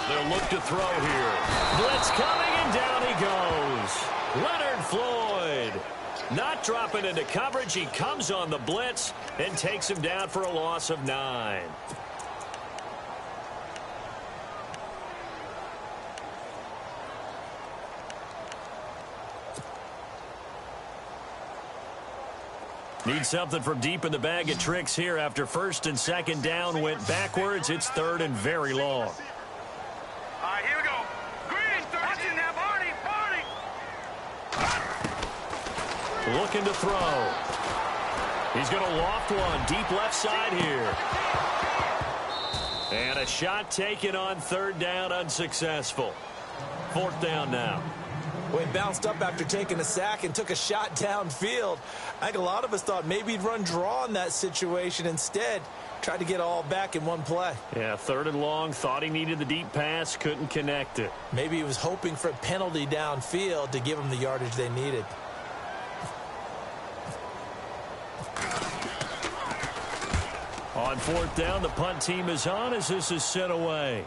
They'll look to throw here. Blitz coming, and down he goes. Leonard Floyd. Not dropping into coverage. He comes on the blitz and takes him down for a loss of 9. Need something from deep in the bag of tricks here after 1st and 2nd down went backwards. It's 3rd and very long. All right, here we go. Green, watch it now, Barney. Looking to throw. He's going to loft one deep left side here. And a shot taken on 3rd down, unsuccessful. 4th down now. Well, he bounced up after taking a sack and took a shot downfield. I think a lot of us thought maybe he'd run draw in that situation. Instead, tried to get all back in one play. Yeah, 3rd and long, thought he needed the deep pass, couldn't connect it. Maybe he was hoping for a penalty downfield to give him the yardage they needed. On 4th down, the punt team is on as this is sent away.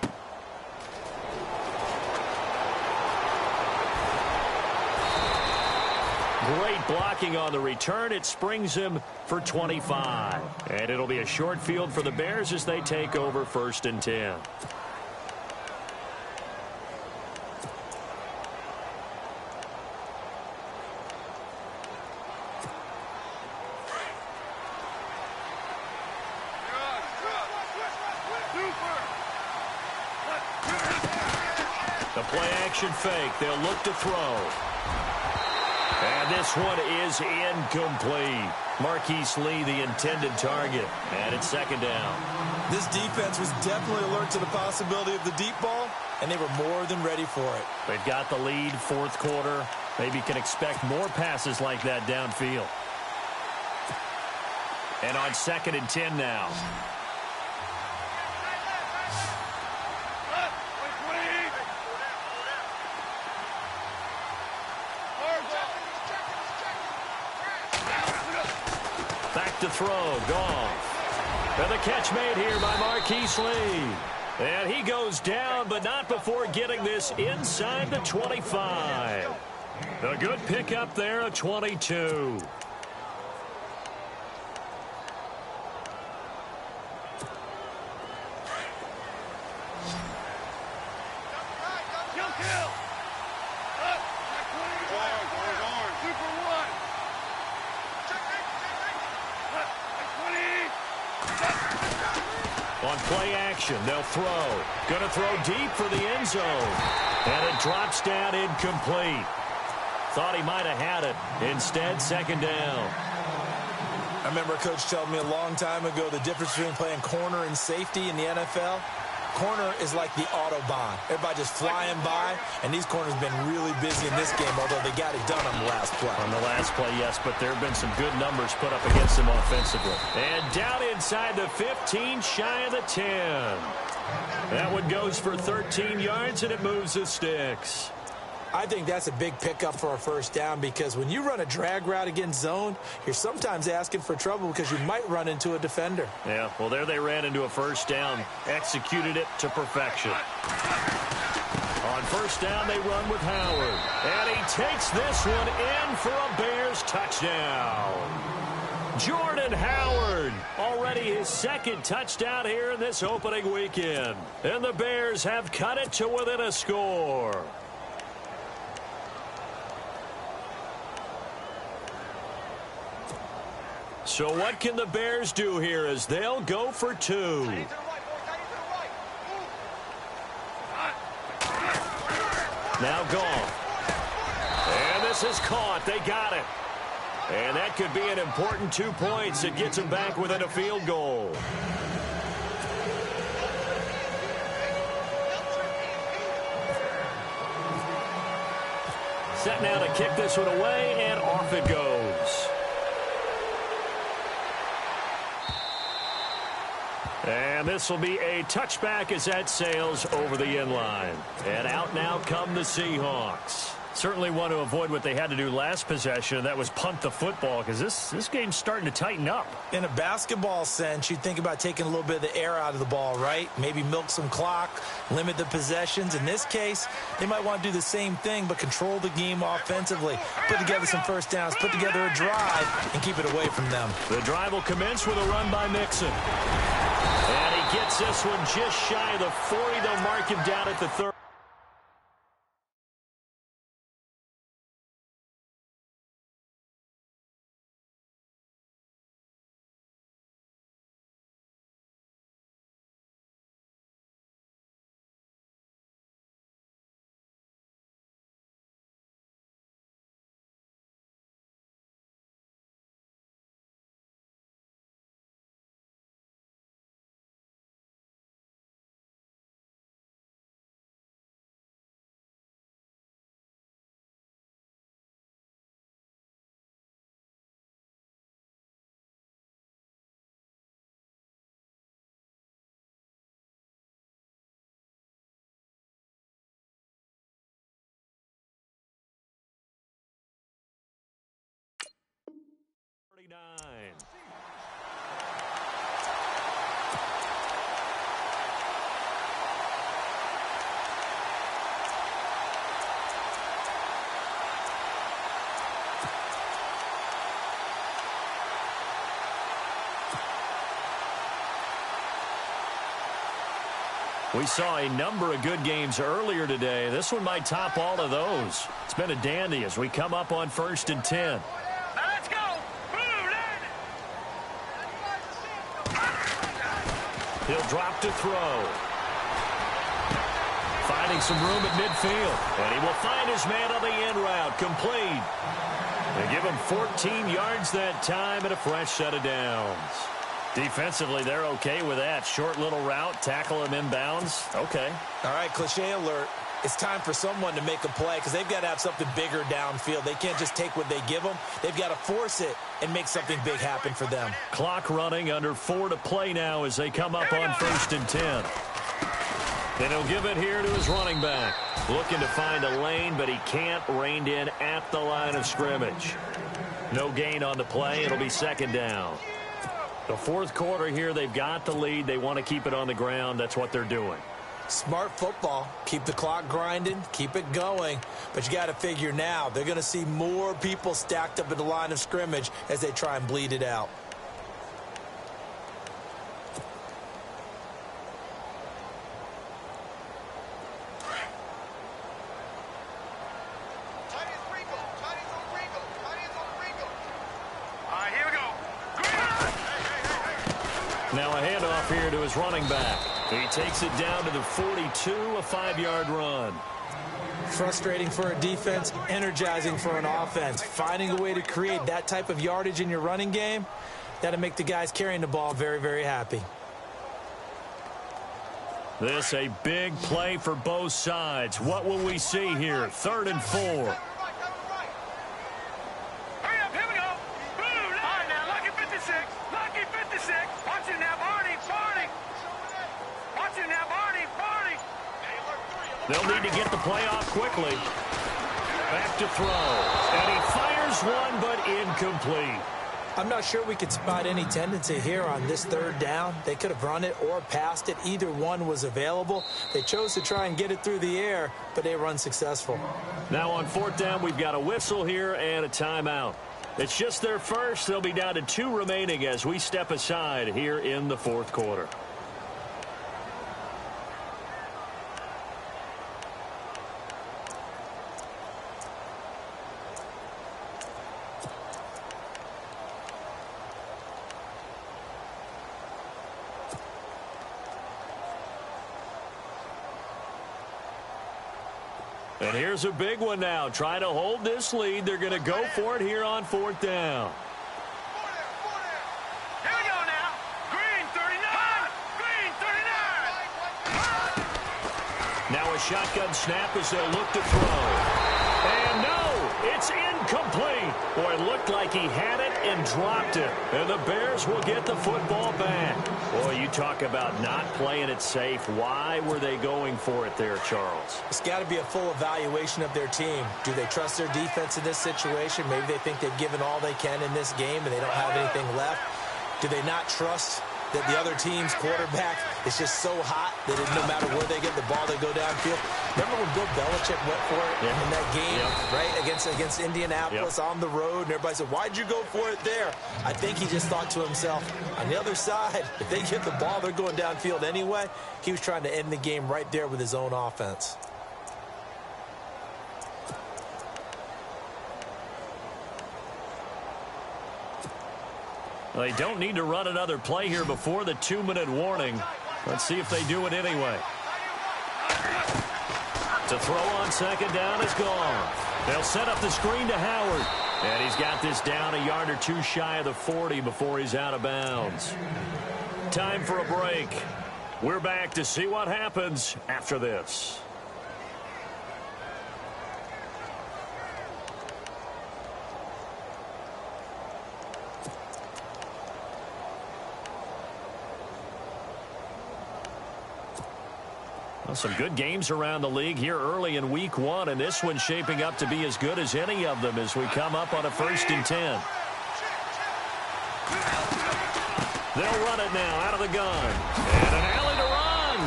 Great blocking on the return. It springs him for 25. And it'll be a short field for the Bears as they take over 1st and 10. The play action fake. They'll look to throw. And this one is incomplete. Marquise Lee, the intended target. And it's 2nd down. This defense was definitely alert to the possibility of the deep ball, and they were more than ready for it. They've got the lead, 4th quarter. Maybe can expect more passes like that downfield. And on 2nd and 10 now. Back to throw, Goff. And the catch made here by Marquise Lee. And he goes down, but not before getting this inside the 25. A good pickup there, a 22. On play action, they'll throw. Going to throw deep for the end zone. And it drops down incomplete. Thought he might have had it. Instead, 2nd down. I remember a coach telling me a long time ago the difference between playing corner and safety in the NFL. Corner is like the Autobahn. Everybody just flying by, and these corners have been really busy in this game, although they got it done on the last play. On the last play, yes, but there have been some good numbers put up against them offensively. And down inside the 15, shy of the 10. That one goes for 13 yards, and it moves the sticks. I think that's a big pickup for a 1st down because when you run a drag route against zone, you're sometimes asking for trouble because you might run into a defender. Yeah, well, there they ran into a 1st down, executed it to perfection. On 1st down, they run with Howard. And he takes this one in for a Bears touchdown. Jordan Howard, already his 2nd touchdown here in this opening weekend. And the Bears have cut it to within a score. So what can the Bears do here as they'll go for 2? Now Goff. And this is caught. They got it. And that could be an important 2 points. It gets them back within a field goal. Set now to kick this one away, and off it goes. And this will be a touchback as that sails over the end line. And out now come the Seahawks. Certainly want to avoid what they had to do last possession, and that was punt the football, because this game's starting to tighten up. In a basketball sense, you think about taking a little bit of the air out of the ball, right? Maybe milk some clock, limit the possessions. In this case, they might want to do the same thing, but control the game offensively. Put together some 1st downs, put together a drive, and keep it away from them. The drive will commence with a run by Mixon. And he gets this one just shy of the 40. They'll mark him down at the 30. 39. We saw a number of good games earlier today. This one might top all of those. It's been a dandy as we come up on 1st and 10. Now let's go. He'll drop to throw. Finding some room at midfield. And he will find his man on the end route. Complete. They give him 14 yards that time and a fresh set of downs. Defensively, they're okay with that. Short little route, tackle him inbounds. Okay. All right, cliche alert. It's time for someone to make a play because they've got to have something bigger downfield. They can't just take what they give them. They've got to force it and make something big happen for them. Clock running, under 4 to play now as they come up on 1st and 10. Then he'll give it here to his running back. Looking to find a lane, but he can't. Reined in at the line of scrimmage. No gain on the play. It'll be second down. The fourth quarter here, they've got the lead. They want to keep it on the ground. That's what they're doing. Smart football. Keep the clock grinding. Keep it going. But you got to figure now, they're going to see more people stacked up at the line of scrimmage as they try and bleed it out. Now a handoff here to his running back. He takes it down to the 42, a 5-yard run. Frustrating for a defense, energizing for an offense. Finding a way to create that type of yardage in your running game, that'll make the guys carrying the ball very, very happy. This a big play for both sides. What will we see here? 3rd and 4. They'll need to get the play off quickly. Back to throw. And he fires one, but incomplete. I'm not sure we could spot any tendency here on this 3rd down. They could have run it or passed it. Either one was available. They chose to try and get it through the air, but they were unsuccessful. Now on 4th down, we've got a whistle here and a timeout. It's just their first. They'll be down to 2 remaining as we step aside here in the 4th quarter. And here's a big one now. Trying to hold this lead. They're going to go for it here on 4th down. Here we go now. Green 39. Green 39. Now a shotgun snap as they look to throw. And no, it's incomplete. Boy, it looked like he had it and dropped it. And the Bears will get the football back. Boy, you talk about not playing it safe. Why were they going for it there, Charles? It's got to be a full evaluation of their team. Do they trust their defense in this situation? Maybe they think they've given all they can in this game and they don't have anything left. Do they not trust that the other team's quarterback is just so hot that no matter where they get the ball, they go downfield? Remember when Bill Belichick went for it in that game, right, against Indianapolis on the road, and everybody said, why'd you go for it there? I think he just thought to himself, on the other side, if they get the ball, they're going downfield anyway. He was trying to end the game right there with his own offense. They don't need to run another play here before the 2-minute warning. Let's see if they do it anyway. To throw on 2nd down is gone. They'll set up the screen to Howard. And he's got this down a yard or 2 shy of the 40 before he's out of bounds. Time for a break. We're back to see what happens after this. Well, some good games around the league here early in week 1, and this one's shaping up to be as good as any of them as we come up on a 1st and 10. They'll run it now out of the gun. And an alley to run.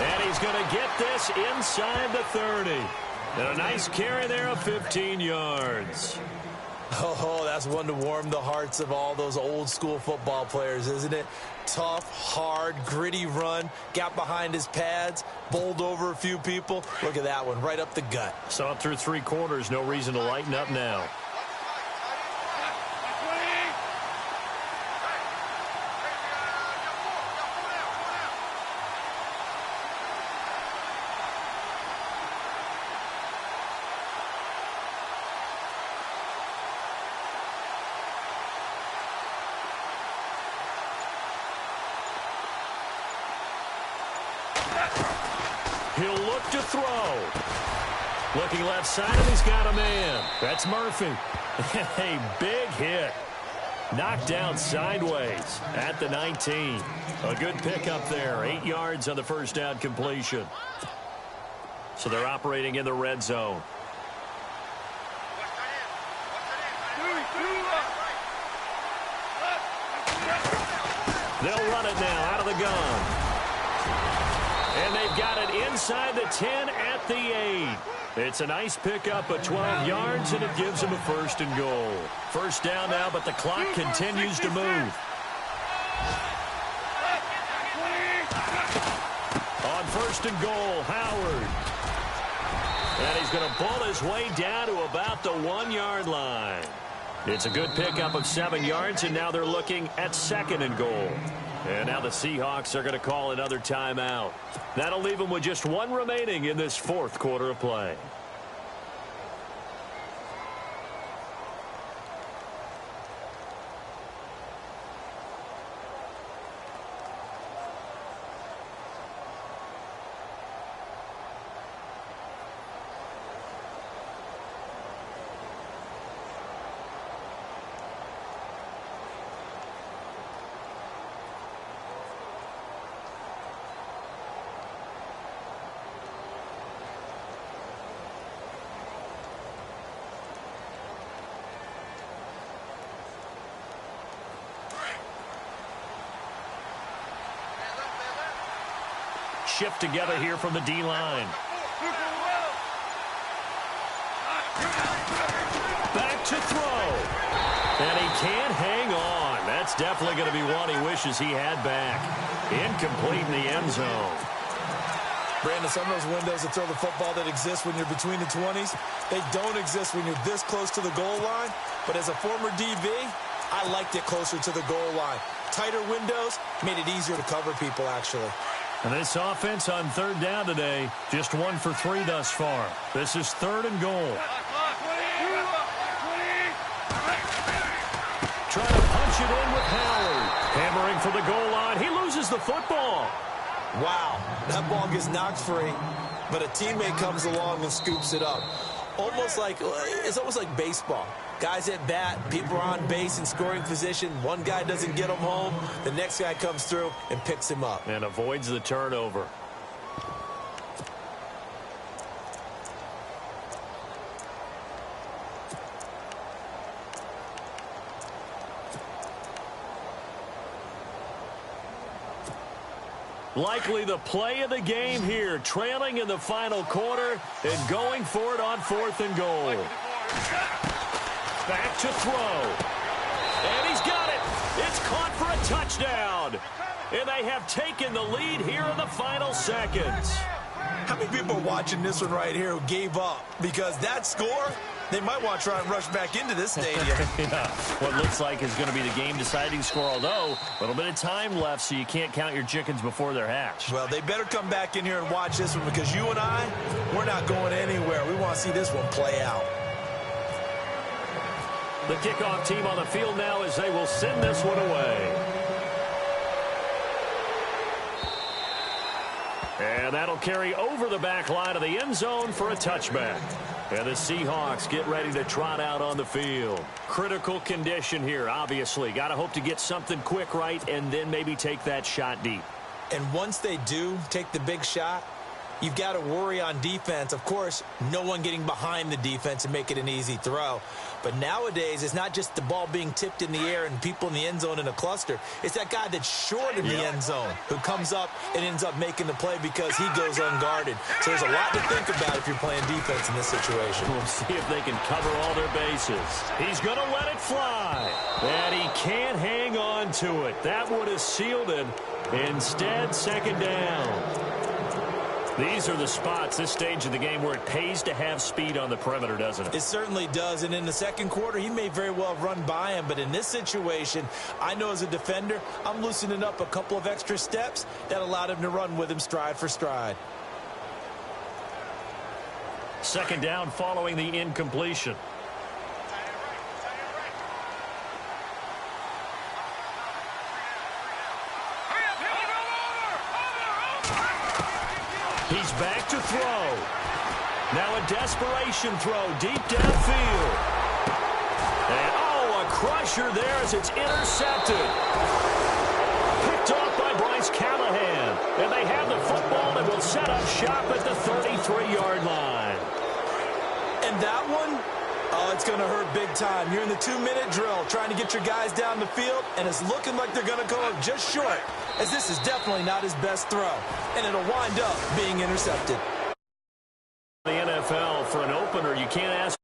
And he's going to get this inside the 30. And a nice carry there of 15 yards. Oh, that's one to warm the hearts of all those old-school football players, isn't it? Tough, hard, gritty run. Got behind his pads, bowled over a few people. Look at that one, right up the gut. Saw it through 3 quarters. No reason to lighten up now. He'll look to throw. Looking left side, and he's got a man. That's Murphy. A big hit. Knocked down sideways at the 19. A good pickup there. 8 yards on the first down completion. So they're operating in the red zone. They'll run it now out of the gun. And they've got it inside the 10 at the 8. It's a nice pickup of 12 yards, and it gives them a 1st and goal. First down now, but the clock continues to move. On 1st and goal, Howard. And he's going to pull his way down to about the 1-yard line. It's a good pickup of 7 yards, and now they're looking at 2nd and goal. And now the Seahawks are going to call another timeout. That'll leave them with just 1 remaining in this 4th quarter of play. Shift together here from the D-line. Back to throw. And he can't hang on. That's definitely going to be one he wishes he had back. Incomplete in the end zone. Brandon, some of those windows to throw the football that exist when you're between the 20s, they don't exist when you're this close to the goal line. But as a former DB, I liked it closer to the goal line. Tighter windows made it easier to cover people, actually. And this offense on 3rd down today, just 1 for 3 thus far. This is 3rd and goal. Trying to punch it in with Howard. Hammering for the goal line. He loses the football. Wow, that ball gets knocked free, but a teammate comes along and scoops it up. It's almost like baseball. Guys at bat, people are on base in scoring position. One guy doesn't get him home. The next guy comes through and picks him up. And avoids the turnover. Likely the play of the game here, trailing in the final quarter and going for it on 4th and goal. Back to throw. And he's got it. It's caught for a touchdown. And they have taken the lead here in the final seconds. How many people are watching this one right here who gave up? Because that score, they might want to try and rush back into this stadium. Yeah. What looks like is going to be the game-deciding score, although a little bit of time left, so you can't count your chickens before they're hatched. Well, they better come back in here and watch this one, because you and I, we're not going anywhere. We want to see this one play out. The kickoff team on the field now as they will send this one away. And that'll carry over the back line of the end zone for a touchback. And the Seahawks get ready to trot out on the field. Critical condition here, obviously. Got to hope to get something quick right and then maybe take that shot deep. And once they do take the big shot, you've got to worry on defense. Of course, no one getting behind the defense and make it an easy throw. But nowadays, it's not just the ball being tipped in the air and people in the end zone in a cluster. It's that guy that's short in the end zone who comes up and ends up making the play because he goes unguarded. So there's a lot to think about if you're playing defense in this situation. We'll see if they can cover all their bases. He's going to let it fly. And he can't hang on to it. That would have sealed it. Instead, second down. These are the spots, this stage of the game, where it pays to have speed on the perimeter, doesn't it? It certainly does. And in the second quarter, he may very well run by him. But in this situation, I know as a defender, I'm loosening up a couple of extra steps that allowed him to run with him stride for stride. Second down following the incompletion. He's back to throw. Now a desperation throw deep downfield. And, oh, a crusher there as it's intercepted. Picked off by Bryce Callahan. And they have the football and will set up shop at the 33-yard line. And that one, oh, it's going to hurt big time. You're in the 2-minute drill trying to get your guys down the field, and it's looking like they're going to go up just short, as this is definitely not his best throw, and it'll wind up being intercepted. The NFL for an opener, you can't ask